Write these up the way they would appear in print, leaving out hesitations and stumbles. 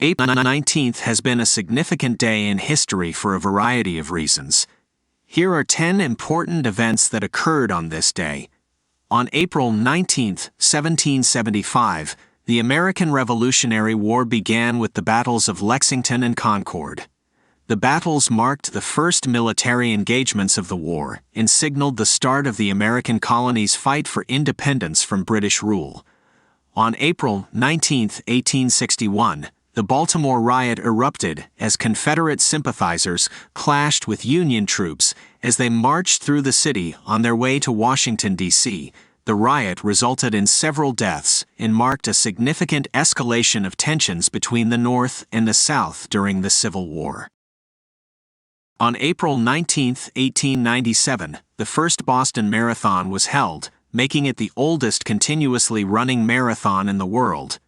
April 19th has been a significant day in history for a variety of reasons. Here are 10 important events that occurred on this day. On April 19, 1775, the American Revolutionary War began with the battles of Lexington and Concord. The battles marked the first military engagements of the war and signaled the start of the American colonies' fight for independence from British rule. On April 19, 1861, the Baltimore Riot erupted as Confederate sympathizers clashed with Union troops as they marched through the city on their way to Washington, D.C. The riot resulted in several deaths and marked a significant escalation of tensions between the North and the South during the Civil War. On April 19, 1897, the first Boston Marathon was held, making it the oldest continuously running marathon in the world.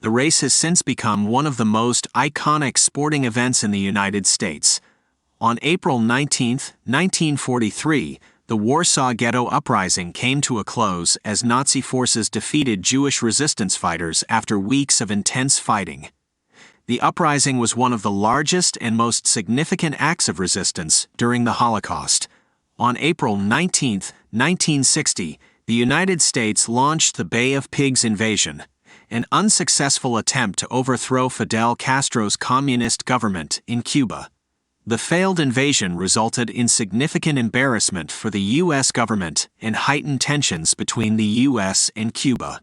The race has since become one of the most iconic sporting events in the United States. On April 19, 1943, the Warsaw Ghetto Uprising came to a close as Nazi forces defeated Jewish resistance fighters after weeks of intense fighting. The uprising was one of the largest and most significant acts of resistance during the Holocaust. On April 19, 1960, the United States launched the Bay of Pigs invasion, an unsuccessful attempt to overthrow Fidel Castro's communist government in Cuba. The failed invasion resulted in significant embarrassment for the U.S. government and heightened tensions between the U.S. and Cuba.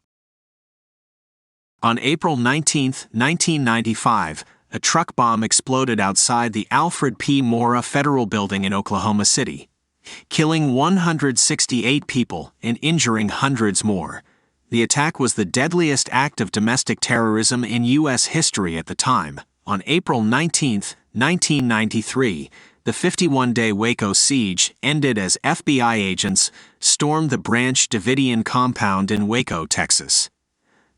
On April 19, 1995, a truck bomb exploded outside the Alfred P. Mora Federal Building in Oklahoma City, killing 168 people and injuring hundreds more. The attack was the deadliest act of domestic terrorism in U.S. history at the time. On April 19, 1993, the 51-day Waco siege ended as FBI agents stormed the Branch Davidian compound in Waco, Texas.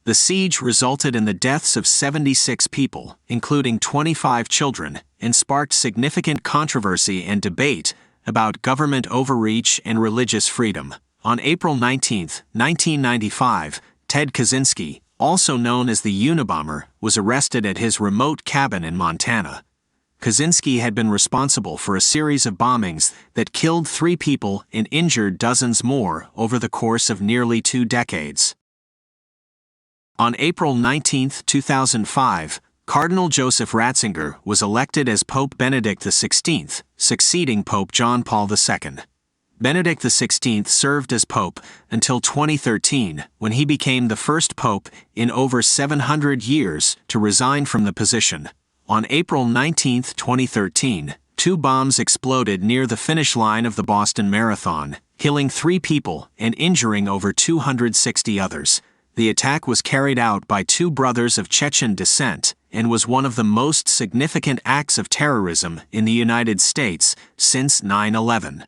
The siege resulted in the deaths of 76 people, including 25 children, and sparked significant controversy and debate about government overreach and religious freedom. On April 19, 1995, Ted Kaczynski, also known as the Unabomber, was arrested at his remote cabin in Montana. Kaczynski had been responsible for a series of bombings that killed 3 people and injured dozens more over the course of nearly 2 decades. On April 19, 2005, Cardinal Joseph Ratzinger was elected as Pope Benedict XVI, succeeding Pope John Paul II. Benedict XVI served as Pope until 2013, when he became the first Pope in over 700 years to resign from the position. On April 19, 2013, 2 bombs exploded near the finish line of the Boston Marathon, killing 3 people and injuring over 260 others. The attack was carried out by 2 brothers of Chechen descent and was one of the most significant acts of terrorism in the United States since 9/11.